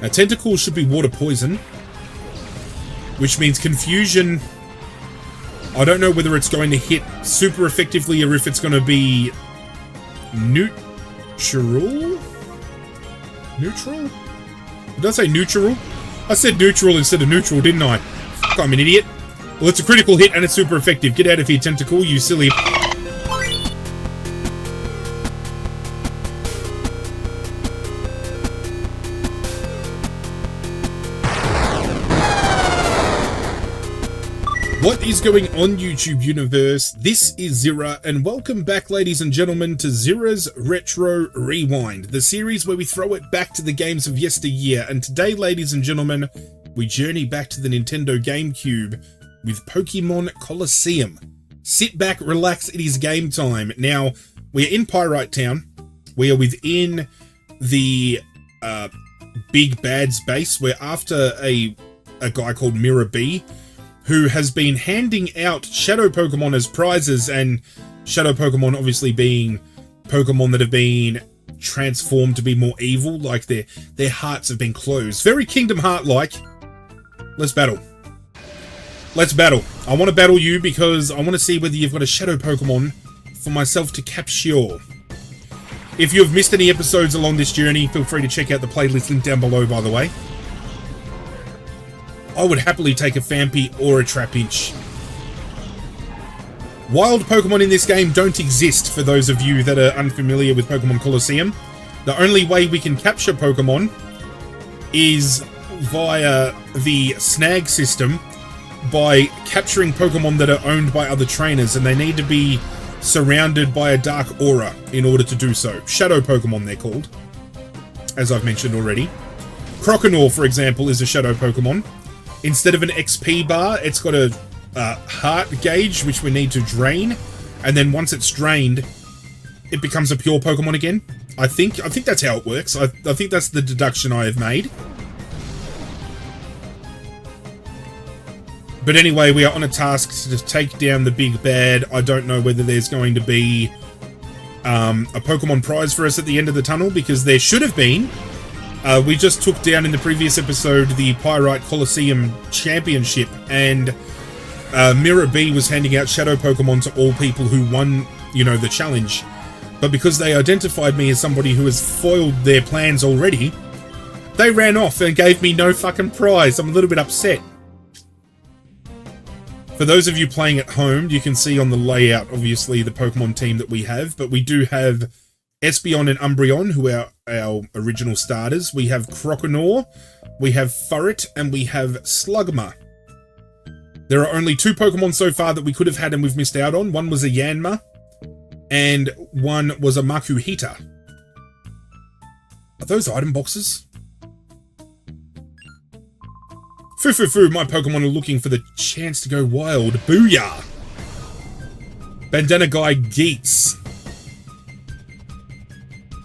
Now, Tentacle should be water poison, which means Confusion. I don't know whether it's going to hit super effectively or if it's going to be neutral? Neutral? Did I say neutral? I said neutral instead of neutral, didn't I? Fuck, I'm an idiot. Well, it's a critical hit and it's super effective. Get out of here, Tentacle, you silly... What is going on, YouTube universe? This is Zirra, and welcome back, ladies and gentlemen, to Zirra's Retro Rewind, the series where we throw it back to the games of yesteryear. And today, ladies and gentlemen, we journey back to the Nintendo GameCube with Pokémon Colosseum. Sit back, relax, it is game time. Now, we're in Pyrite Town. We are within the Big Bad's base. We're after a guy called Mirror B, who has been handing out Shadow Pokemon as prizes, and Shadow Pokemon obviously being Pokemon that have been transformed to be more evil, like their hearts have been closed. Very Kingdom Heart-like. Let's battle. Let's battle. I want to battle you because I want to see whether you've got a Shadow Pokemon for myself to capture. If you have missed any episodes along this journey, feel free to check out the playlist link down below, by the way. I would happily take a Phanpy or a Trapinch. Wild Pokemon in this game don't exist, for those of you that are unfamiliar with Pokémon Colosseum. The only way we can capture Pokemon is via the snag system, by capturing Pokemon that are owned by other trainers, and they need to be surrounded by a dark aura in order to do so. Shadow Pokemon, they're called, as I've mentioned already. Croconaw, for example, is a Shadow Pokemon. Instead of an XP bar, it's got a heart gauge, which we need to drain. And then once it's drained, it becomes a pure Pokemon again. I think that's how it works. I think that's the deduction I have made. But anyway, we are on a task to take down the Big Bad. I don't know whether there's going to be a Pokemon prize for us at the end of the tunnel, because there should have been. We just took down in the previous episode the Pyrite Colosseum Championship, and Mirror B was handing out Shadow Pokemon to all people who won, you know, the challenge. But because they identified me as somebody who has foiled their plans already, they ran off and gave me no fucking prize. I'm a little bit upset. For those of you playing at home, you can see on the layout, obviously, the Pokemon team that we have, but we do have Espeon and Umbreon, who are our original starters. We have Croconaw, we have Pyrite, and we have Slugma. There are only two Pokemon so far that we could have had and we've missed out on. One was a Yanma, and one was a Makuhita. Are those item boxes? Foo, my Pokemon are looking for the chance to go wild. Booyah! Bandana Guy Geets.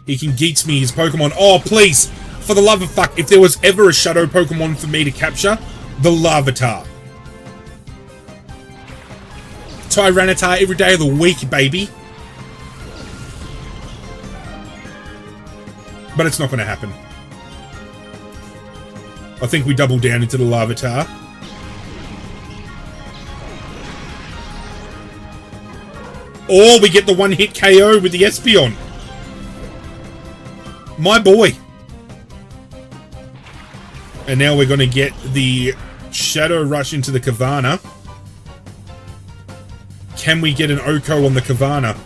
He can Geets me his Pokemon. Oh, please! For the love of fuck, if there was ever a Shadow Pokemon for me to capture, the Larvitar. Tyranitar every day of the week, baby. But it's not going to happen. I think we double down into the Larvitar. Or we get the one-hit KO with the Espeon. My boy. And now we're going to get the Shadow Rush into the Kavana. Can we get an Oko on the Kavana?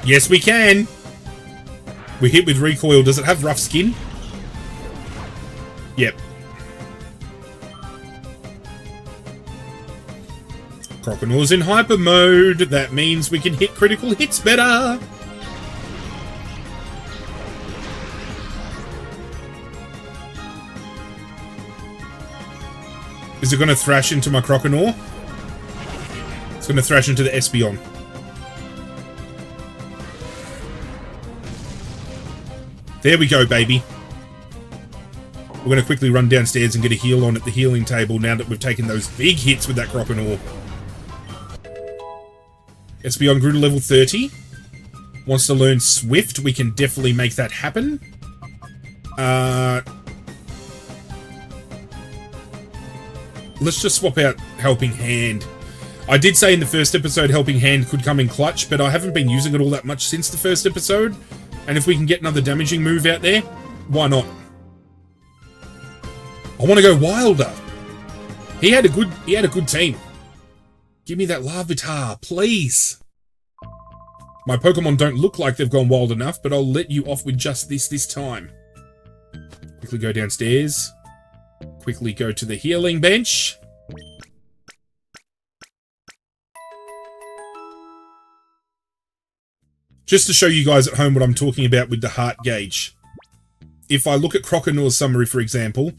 Yes, we can. We hit with recoil. Does it have rough skin? Yep. Croconaw's in hyper mode. That means we can hit critical hits better. Is it going to thrash into my Croconaw? It's going to thrash into the Espeon. There we go, baby. We're going to quickly run downstairs and get a heal on at the healing table now that we've taken those big hits with that Croconaw. Espeon grew to level 30. Wants to learn Swift. We can definitely make that happen. Let's just swap out Helping Hand. I did say in the first episode Helping Hand could come in clutch, but I haven't been using it all that much since the first episode. And if we can get another damaging move out there, why not? I want to go Wilder. He had a good team. Give me that Larvitar, please. My Pokemon don't look like they've gone wild enough, but I'll let you off with just this time. Quickly go downstairs. Quickly go to the healing bench. Just to show you guys at home what I'm talking about with the heart gauge. If I look at Croconaur's summary, for example,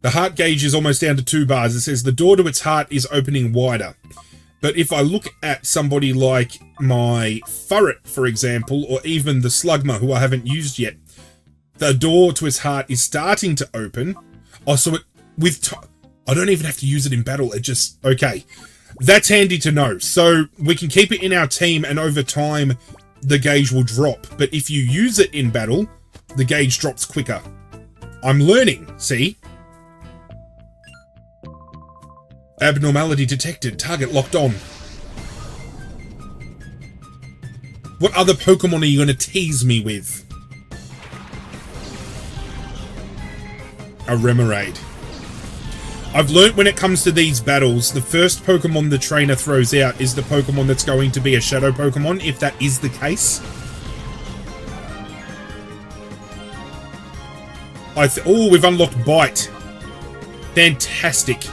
the heart gauge is almost down to 2 bars. It says the door to its heart is opening wider. But if I look at somebody like my Furret, for example, or even the Slugma, who I haven't used yet, the door to its heart is starting to open. Oh, so I don't even have to use it in battle. It just... Okay. That's handy to know. So we can keep it in our team, and over time, the gauge will drop. But if you use it in battle, the gauge drops quicker. I'm learning, see? Abnormality detected. Target locked on. What other Pokemon are you going to tease me with? A Remoraid. I've learnt when it comes to these battles, the first Pokemon the trainer throws out is the Pokemon that's going to be a Shadow Pokemon, if that is the case. Oh, we've unlocked Bite. Fantastic.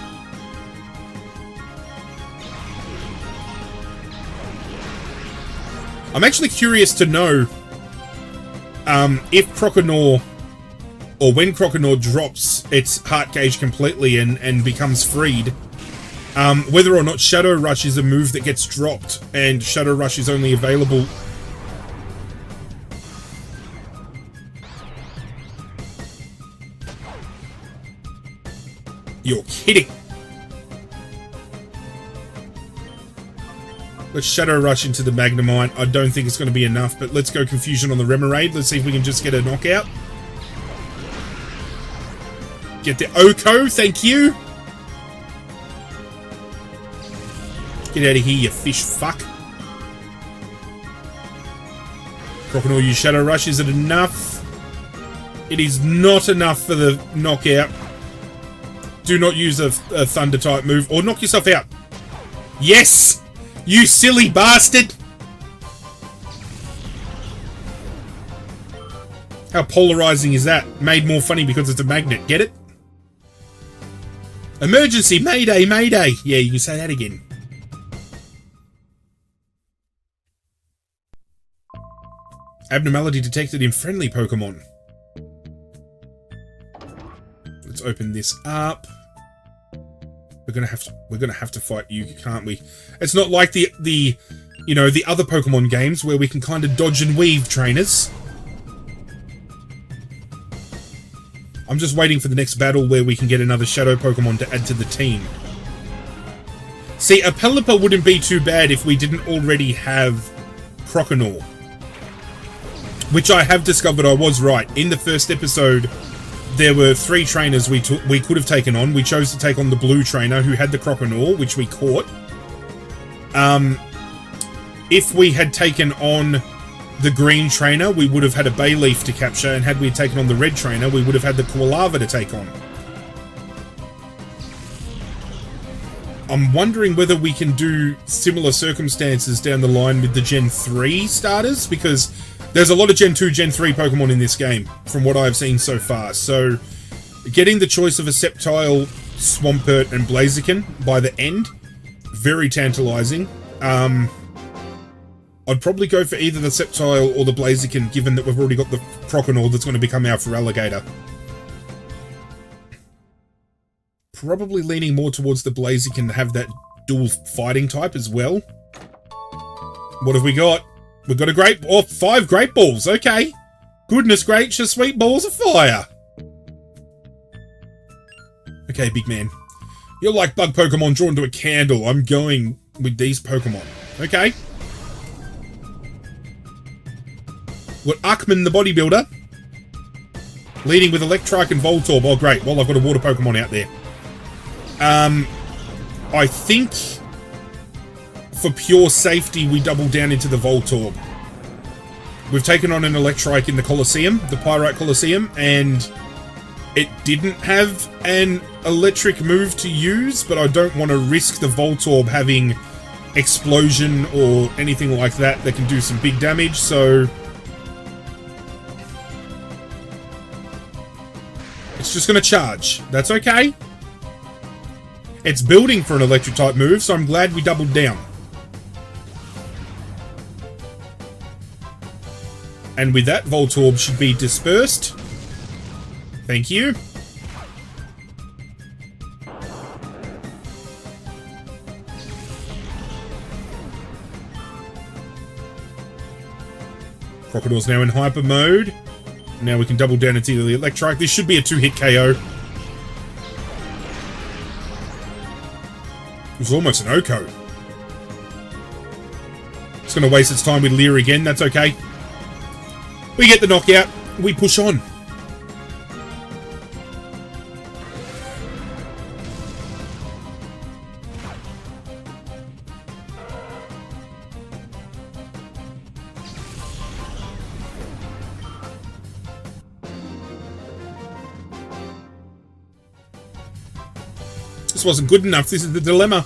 I'm actually curious to know if Croconaur, or when Croconaur drops its heart gauge completely and becomes freed, whether or not Shadow Rush is a move that gets dropped and Shadow Rush is only available... You're kidding! Let's Shadow Rush into the Magnemite. I don't think it's going to be enough, but let's go Confusion on the Remoraid. Let's see if we can just get a knockout. Get the Oko, thank you! Get out of here, you fish fuck. Croconaur, use Shadow Rush. Is it enough? It is not enough for the knockout. Do not use a Thunder type move, or knock yourself out. Yes! You silly bastard! How polarizing is that? Made more funny because it's a magnet, get it? Emergency! Mayday! Mayday! Yeah, you can say that again. Abnormality detected in friendly Pokemon. Let's open this up. We're gonna have to fight you, can't we? It's not like the you know, the other Pokemon games where we can kind of dodge and weave trainers. I'm just waiting for the next battle where we can get another Shadow Pokemon to add to the team. See, a Pelipper wouldn't be too bad if we didn't already have Croconaur. Which I have discovered I was right. In the first episode, there were 3 trainers we could have taken on. We chose to take on the blue trainer who had the Croconaur, which we caught. If we had taken on the green trainer, we would have had a Bayleaf to capture, and had we taken on the red trainer, we would have had the Koalava to take on. I'm wondering whether we can do similar circumstances down the line with the Gen 3 starters, because there's a lot of Gen 2, Gen 3 Pokemon in this game, from what I've seen so far. So, getting the choice of a Sceptile, Swampert, and Blaziken by the end, very tantalizing. I'd probably go for either the Sceptile or the Blaziken, given that we've already got the Croconaur that's going to become our Feraligatr. Probably leaning more towards the Blaziken to have that dual fighting type as well. What have we got? We've got a great... Oh, 5 Great Balls, okay. Goodness gracious, sweet balls of fire. Okay, big man. You're like bug Pokemon drawn to a candle. I'm going with these Pokemon. Okay. We've got Arkman the bodybuilder, leading with Electrike and Voltorb. Oh, great. Well, I've got a water Pokemon out there. I think for pure safety, we double down into the Voltorb. We've taken on an Electrike in the Colosseum, the Pyrite Colosseum, and it didn't have an electric move to use, but I don't want to risk the Voltorb having explosion or anything like that can do some big damage, so it's just going to charge. That's okay. It's building for an electric type move, so I'm glad we doubled down. And with that, Voltorb should be dispersed. Thank you. Crocodile's now in hyper mode. Now we can double down into the Electrike. This should be a 2-hit KO. It was almost an Oko. It's going to waste its time with Leer again. That's okay. We get the knockout. We push on. This wasn't good enough. This is the dilemma.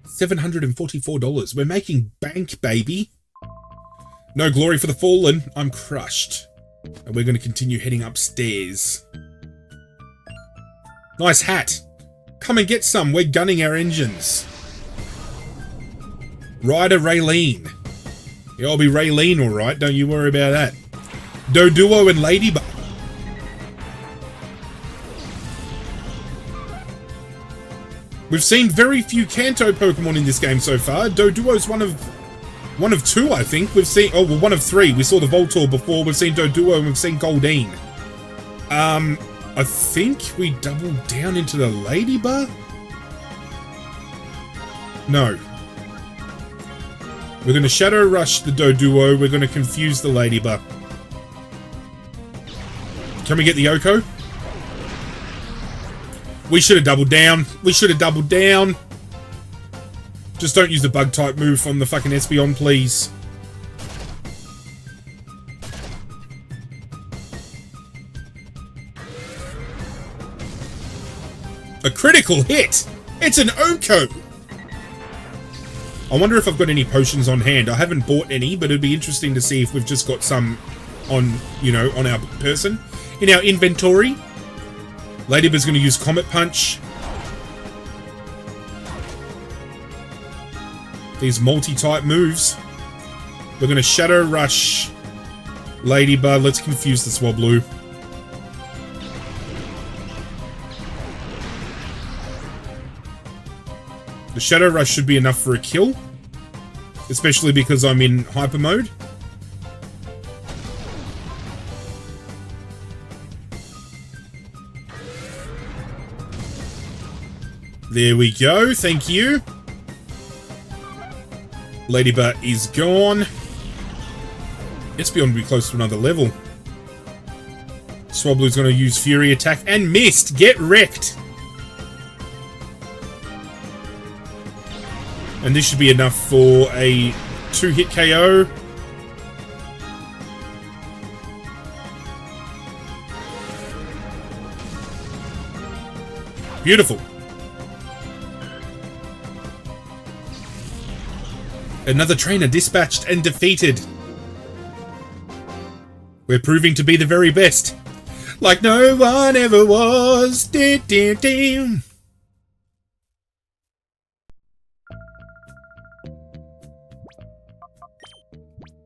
$744. We're making bank, baby. No glory for the fallen. I'm crushed. And we're going to continue heading upstairs. Nice hat. Come and get some. We're gunning our engines. Ryder Raylene. Yeah, I'll be Raylene, alright. Don't you worry about that. Doduo and Ladybug. We've seen very few Kanto Pokemon in this game so far. Doduo's one of two, I think. We've seen, oh, well, one of three. We saw the Voltorb before. We've seen Doduo and we've seen Goldeen. I think we doubled down into the Ladybug? No. We're going to Shadow Rush the Doduo. We're going to confuse the Ladybug. Can we get the Yoko? We should have doubled down. We should have doubled down. Just don't use the bug type move on the fucking Espeon, please. A critical hit! It's an Oko! I wonder if I've got any potions on hand. I haven't bought any, but it'd be interesting to see if we've just got some on, you know, on our person. In our inventory. Ladybug's going to use Comet Punch. These multi-type moves. We're going to Shadow Rush Ladybug. Let's confuse the Swablu. The Shadow Rush should be enough for a kill. Especially because I'm in hyper mode. There we go, thank you. Ladybug is gone. Espeon will be close to another level. Swablu's going to use Fury Attack and missed. Get wrecked. And this should be enough for a 2-hit KO. Beautiful. Another trainer dispatched and defeated. We're proving to be the very best. Like no one ever was.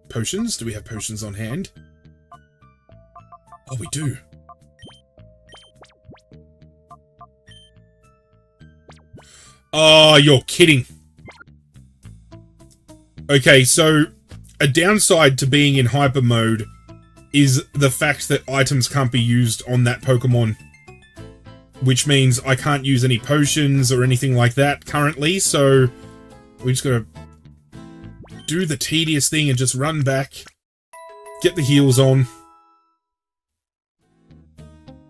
Potions? Do we have potions on hand? Oh, we do. Oh, you're kidding. Okay, so a downside to being in hyper mode is the fact that items can't be used on that Pokemon. Which means I can't use any potions or anything like that currently, so we just gotta do the tedious thing and just run back, get the heals on,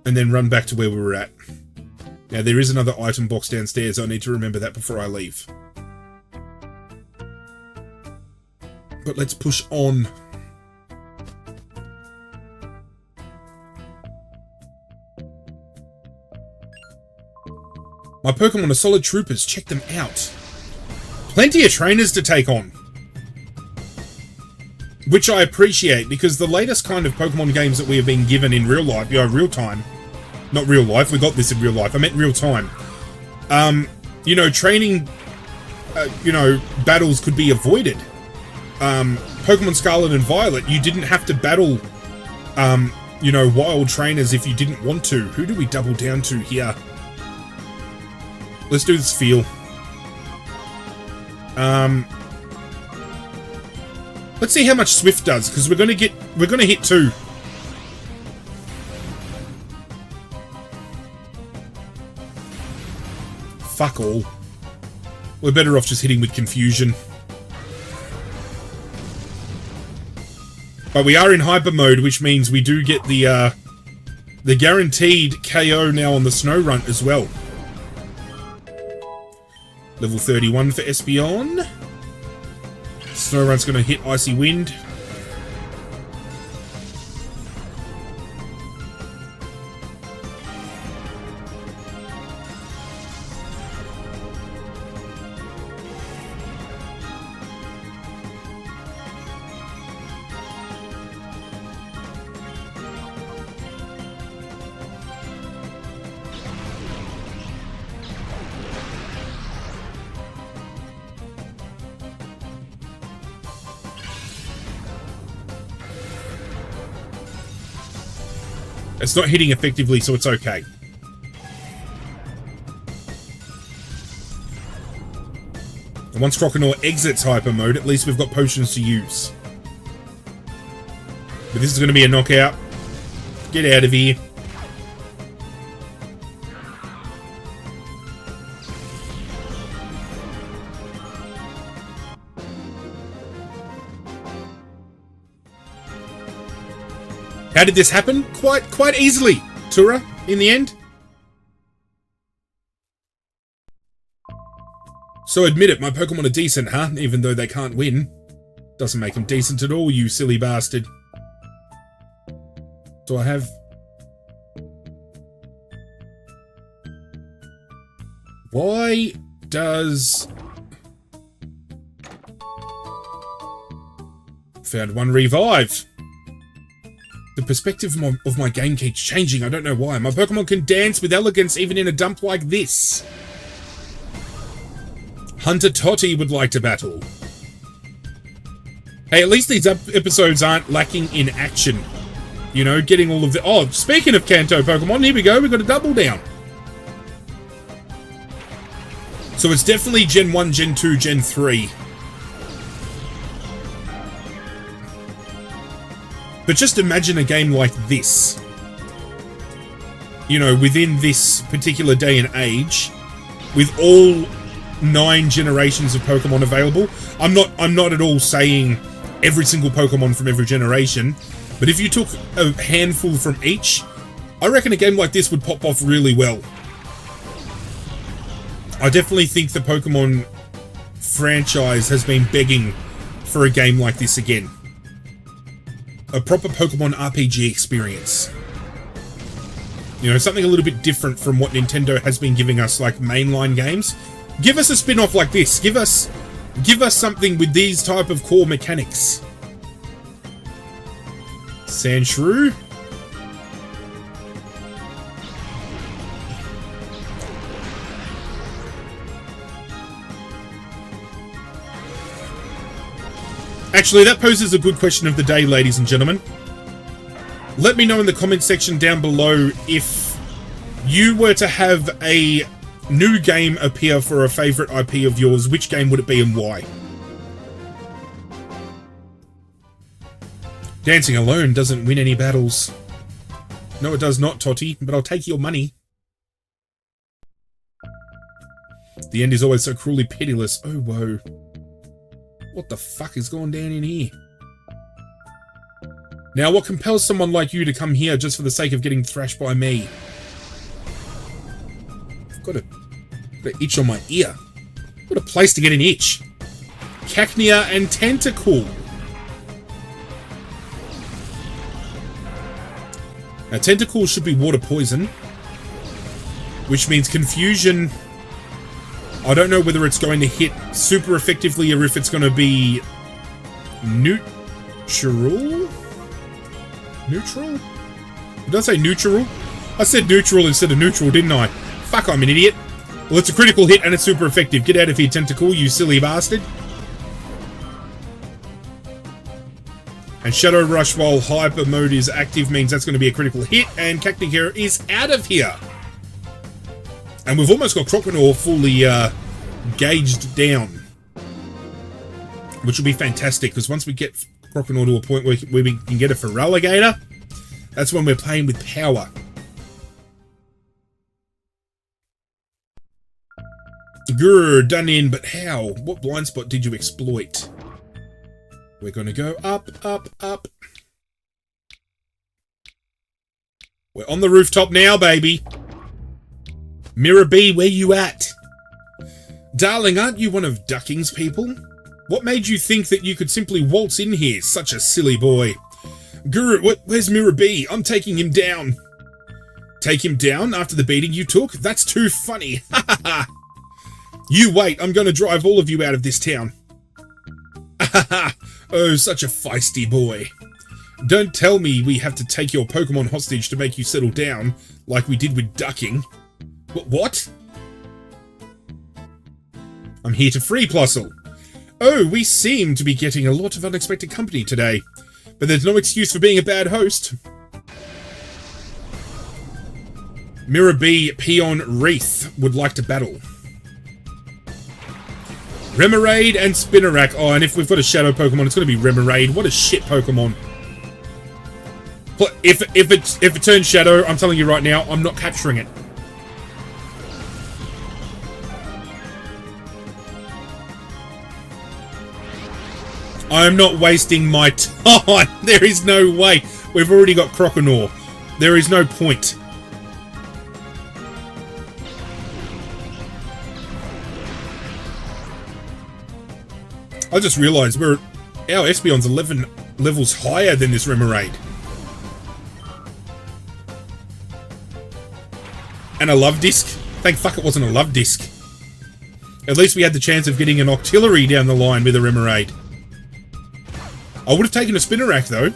and then run back to where we were at. Now, there is another item box downstairs. I need to remember that before I leave. But let's push on. My Pokemon are solid troopers. Check them out. Plenty of trainers to take on. Which I appreciate, because the latest kind of Pokemon games that we have been given in real life, real time. Not real life, we got this in real life. I meant real time. You know, training, battles could be avoided. Pokemon Scarlet and Violet, you didn't have to battle, wild trainers if you didn't want to. Who do we double down to here? Let's do this feel. Let's see how much Swift does, because we're gonna hit 2. Fuck all. We're better off just hitting with Confusion. But we are in hyper mode, which means we do get the guaranteed KO now on the Snow Runt as well. Level 31 for Espeon. Snow Runt's going to hit Icy Wind. It's not hitting effectively, so it's okay. And once Croconaw exits hyper mode, at least we've got potions to use. But this is going to be a knockout. Get out of here. How did this happen? Quite easily, Tura, in the end. So admit it, my Pokemon are decent, huh? Even though they can't win. Doesn't make them decent at all, you silly bastard. Do I have... Why does... Found one revive. The perspective of my game keeps changing, I don't know why. My Pokemon can dance with elegance even in a dump like this. Hunter Totty would like to battle. Hey, at least these episodes aren't lacking in action. You know, getting all of the... Oh, speaking of Kanto Pokemon, here we go, we've got a double down. So it's definitely Gen 1, Gen 2, Gen 3. But just imagine a game like this. You know, within this particular day and age, with all 9 generations of Pokemon available. I'm not at all saying every single Pokemon from every generation, but if you took a handful from each, I reckon a game like this would pop off really well. I definitely think the Pokemon franchise has been begging for a game like this again. A proper Pokemon RPG experience. You know, something a little bit different from what Nintendo has been giving us, like mainline games. Give us a spin-off like this. Give us something with these type of core mechanics. Sandshrew. Actually, that poses a good question of the day, ladies and gentlemen. Let me know in the comment section down below if you were to have a new game appear for a favourite IP of yours, which game would it be and why? Dancing alone doesn't win any battles. No, it does not, Totty, but I'll take your money. The end is always so cruelly pitiless. Oh, whoa. What the fuck is going down in here? Now, what compels someone like you to come here just for the sake of getting thrashed by me? I've got an itch on my ear. What a place to get an itch. Cacnea and Tentacool. Now, Tentacool should be water poison, which means Confusion. I don't know whether it's going to hit super effectively or if it's going to be neutral? Neutral? Did I say neutral? I said neutral instead of neutral, didn't I? Fuck, I'm an idiot. Well, it's a critical hit and it's super effective. Get out of here, Tentacool, you silly bastard. And Shadow Rush while Hyper Mode is active means that's going to be a critical hit, and Cacnea is out of here. And we've almost got Croconaw fully gauged down, which will be fantastic, because once we get Croconaw to a point where we can get a Feraligatr, that's when we're playing with power. Grr, done in, but how? What blind spot did you exploit? We're going to go up, up, up. We're on the rooftop now, baby. Mirror B, where you at? Darling, aren't you one of Ducking's people? What made you think that you could simply waltz in here? Such a silly boy. Guru, where's Mirror B? I'm taking him down. Take him down after the beating you took? That's too funny. Ha ha ha. You wait, I'm going to drive all of you out of this town. Ha ha. Oh, such a feisty boy. Don't tell me we have to take your Pokemon hostage to make you settle down, like we did with Ducking. What? I'm here to free Plusle. Oh, we seem to be getting a lot of unexpected company today, but there's no excuse for being a bad host. Mirror B, Peon Wreath would like to battle. Remoraid and Spinarak. Oh, and if we've got a Shadow Pokemon, it's going to be Remoraid. What a shit Pokemon. If it turns Shadow, I'm telling you right now, I'm not capturing it. I'm not wasting my time. There is no way. We've already got Croconaw. There is no point. I just realised our Espeon's 11 levels higher than this Remoraid. And a Love Disc? Thank fuck it wasn't a Love Disc. At least we had the chance of getting an Octillery down the line with a Remoraid. I would have taken a Spinarak though.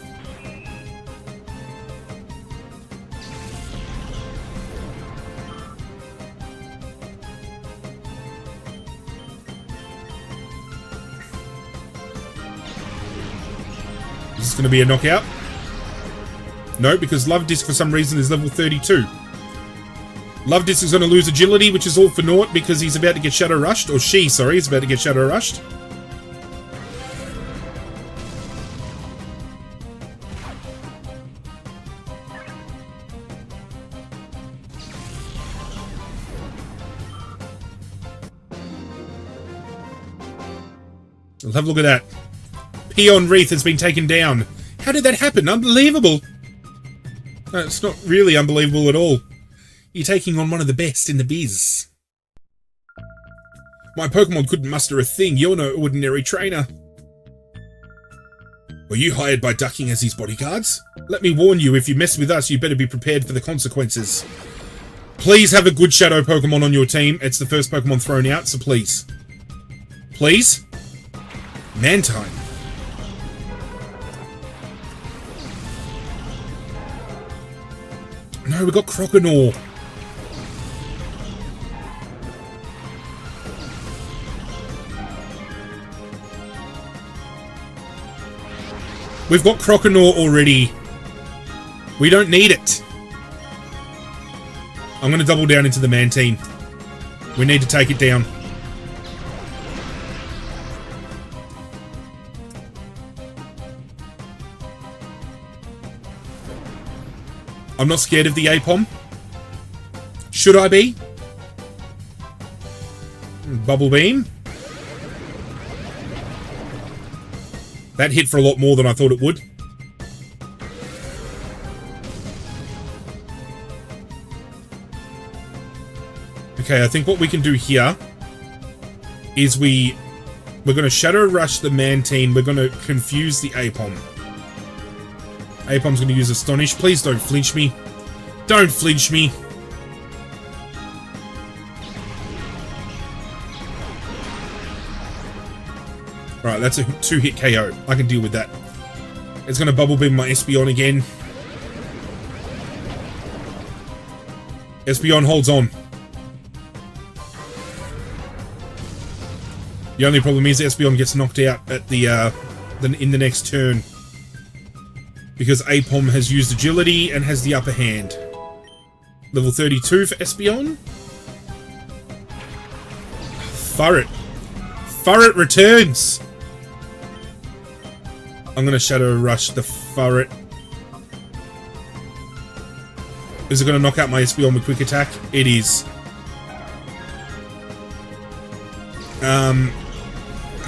Is this going to be a knockout? No, because Love Disc for some reason is level 32. Love Disc is going to lose agility, which is all for naught because he's about to get Shadow Rushed. Or she, sorry, is about to get Shadow Rushed. Let's have a look at that. Peon Wreath has been taken down. How did that happen? Unbelievable. No, it's not really unbelievable at all. You're taking on one of the best in the biz. My Pokemon couldn't muster a thing. You're no ordinary trainer. Were you hired by Ducking as his bodyguards? Let me warn you, if you mess with us, you better be prepared for the consequences. Please have a good Shadow Pokemon on your team. It's the first Pokemon thrown out, so please. Please? Mantine. No, we got Croconaw. We've got Croconaw already. We don't need it. I'm going to double down into the Mantine. We need to take it down. I'm not scared of the Apom. Should I be? Bubble Beam. That hit for a lot more than I thought it would. Okay, I think what we can do here is we're going to Shadow Rush the Mantine. We're going to confuse the Apom. Apom's going to use Astonish. Please don't flinch me. Don't flinch me. Alright, that's a 2-hit KO. I can deal with that. It's going to Bubble Beam my Espeon again. Espeon holds on. The only problem is Espeon gets knocked out at in the next turn. Because Apom has used Agility and has the upper hand. Level 32 for Espeon. Furret. Furret returns! I'm going to Shadow Rush the Furret. Is it going to knock out my Espeon with Quick Attack? It is.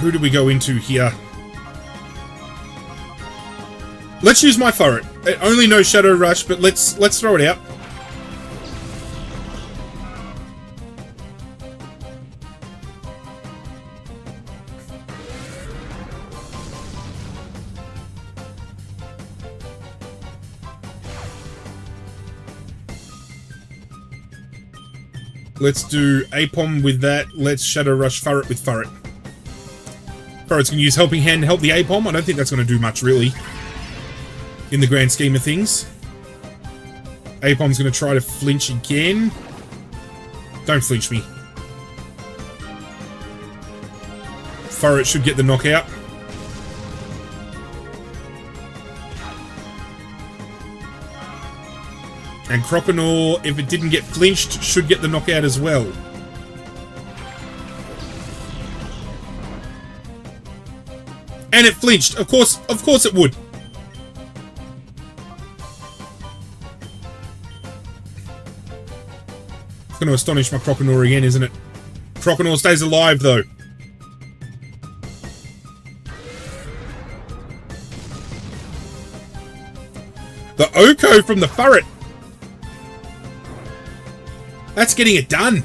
Who do we go into here? Let's use my Furret. It only knows Shadow Rush, but let's throw it out. Let's do Apom with that. Let's Shadow Rush Furret with Furret. Furret's going to use Helping Hand to help the Apom. I don't think that's going to do much, really, in the grand scheme of things. Apom's going to try to flinch again. Don't flinch me. Furret should get the knockout. And Croconaw, if it didn't get flinched, should get the knockout as well. And it flinched. Of course it would. It's going to astonish my Croconaw again, isn't it? Croconaw stays alive, though. The Oko from the Furret. That's getting it done.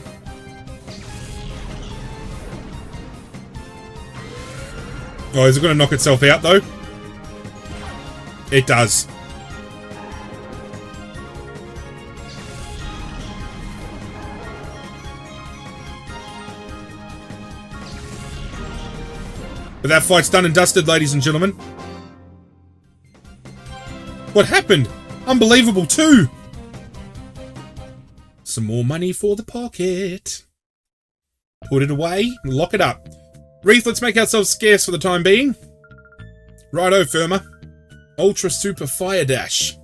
Oh, is it going to knock itself out, though? It does. But that fight's done and dusted, ladies and gentlemen. What happened? Unbelievable, too. Some more money for the pocket. Put it away. Lock it up. Wreath, let's make ourselves scarce for the time being. Righto, Firma. Ultra Super Fire Dash.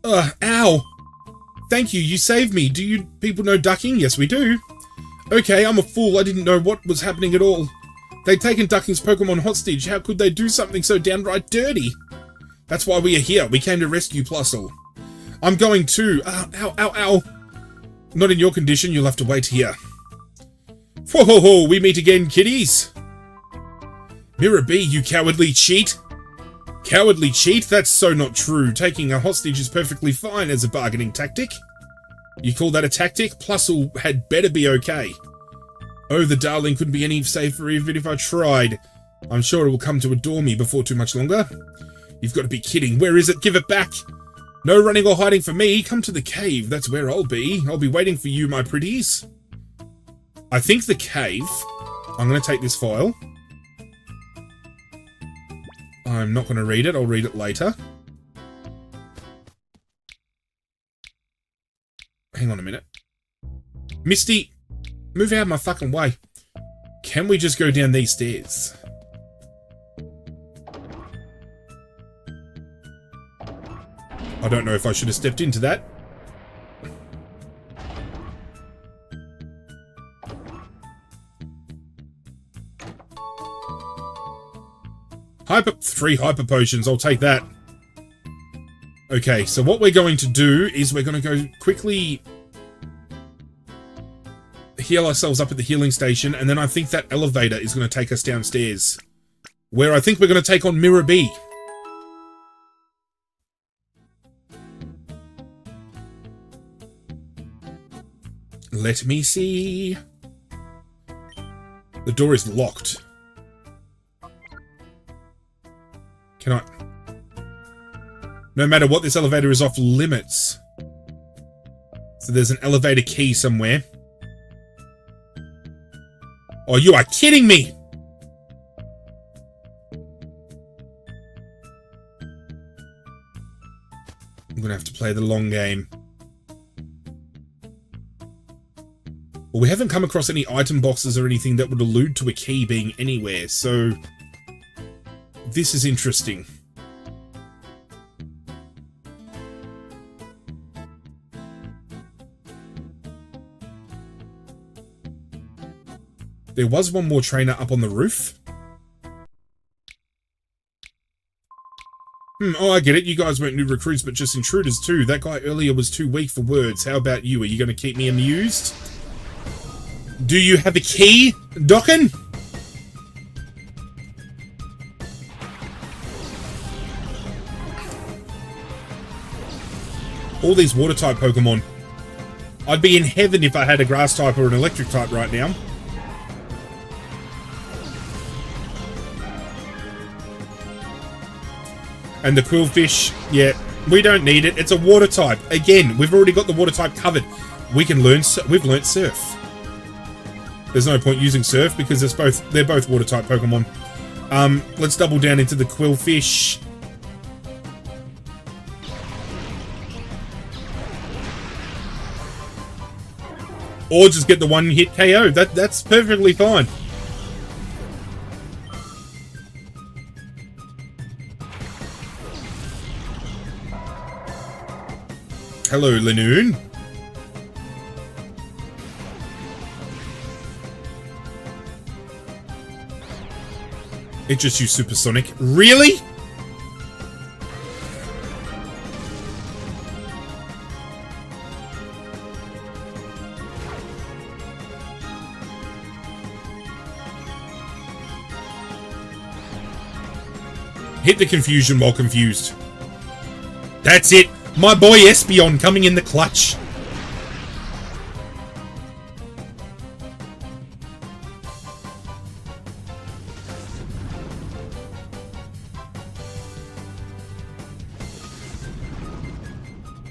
Ow. Thank you, you saved me. Do you people know ducking? Yes, we do. Okay, I'm a fool. I didn't know what was happening at all. They'd taken Ducking's Pokemon hostage. How could they do something so downright dirty? That's why we are here. We came to rescue Plusle. I'm going too. Ow, ow, ow. Not in your condition. You'll have to wait here. Whoa, ho, ho. We meet again, kiddies. Mirror B, you cowardly cheat. Cowardly cheat? That's so not true. Taking a hostage is perfectly fine as a bargaining tactic. You call that a tactic? Plusle had better be okay. Oh, the darling couldn't be any safer even if I tried. I'm sure it will come to adore me before too much longer. You've got to be kidding. Where is it? Give it back. No running or hiding for me. Come to the cave. That's where I'll be. I'll be waiting for you, my pretties. I think the cave... I'm going to take this file. I'm not going to read it. I'll read it later. Hang on a minute. Misty... Move out of my fucking way. Can we just go down these stairs? I don't know if I should have stepped into that. Three hyper potions, I'll take that. Okay, so what we're going to do is we're going to go quickly heal ourselves up at the healing station, and then I think that elevator is going to take us downstairs, where I think we're going to take on Mirror B. Let me see. The door is locked. Can I... No matter what, this elevator is off limits. So there's an elevator key somewhere. Oh, you are kidding me! I'm gonna have to play the long game. Well, we haven't come across any item boxes or anything that would allude to a key being anywhere, so... This is interesting. There was one more trainer up on the roof. Oh, I get it. You guys weren't new recruits, but just intruders too. That guy earlier was too weak for words. How about you? Are you going to keep me amused? Do you have a key, Dokken? All these water type Pokemon. I'd be in heaven if I had a grass type or an electric type right now. And the Quillfish, yeah, we don't need it. It's a water type. Again, we've already got the water type covered. We can learn. We've learnt Surf. There's no point using Surf because they're both water type Pokemon. Let's double down into the Quillfish. Or just get the one hit KO. That's perfectly fine. Hello, Linoon. It just used Supersonic. Really? Hit the confusion while confused. That's it. My boy Espeon coming in the clutch.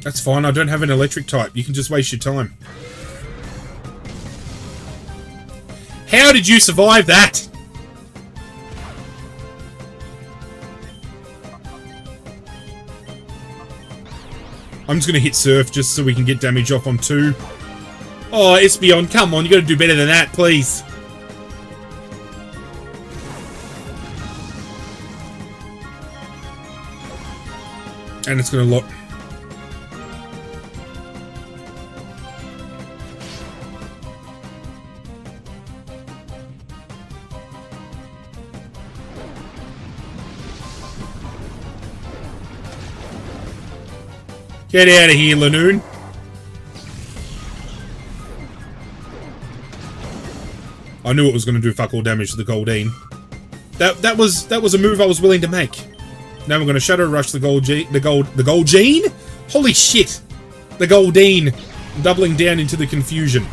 That's fine, I don't have an electric type. You can just waste your time. How did you survive that? I'm just going to hit Surf just so we can get damage off on 2. Oh, Espeon, come on. You got to do better than that, please. And it's going to lock. Get out of here, Lanoon. I knew it was going to do fuck all damage to the Goldeen. That was a move I was willing to make. Now we're going to Shadow Rush the Goldeen? Holy shit! The Goldeen, doubling down into the confusion.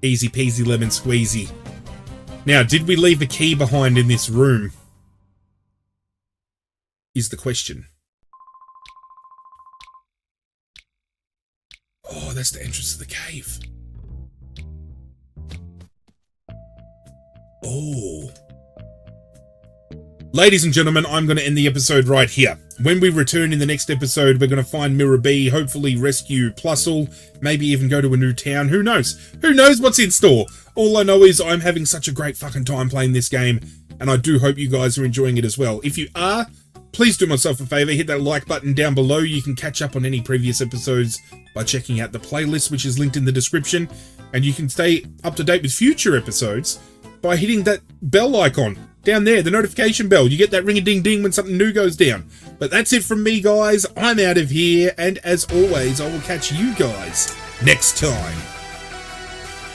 Easy peasy lemon squeezy. Now, did we leave a key behind in this room? Is the question. Oh, that's the entrance to the cave. Oh. Ladies and gentlemen, I'm going to end the episode right here. When we return in the next episode, we're going to find Mirror B, hopefully rescue Plusle, maybe even go to a new town. Who knows? Who knows what's in store? All I know is I'm having such a great fucking time playing this game. and I do hope you guys are enjoying it as well. If you are, please do myself a favor, hit that like button down below. You can catch up on any previous episodes by checking out the playlist, which is linked in the description, and you can stay up to date with future episodes by hitting that bell icon down there, the notification bell. You get that ring-a-ding-ding when something new goes down. But that's it from me, guys. I'm out of here, and as always, I will catch you guys next time.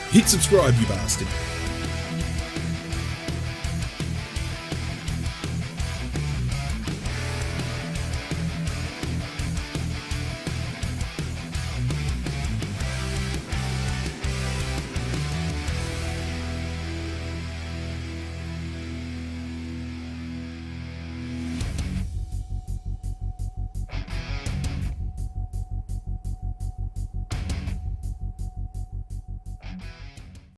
Hit subscribe, you bastard.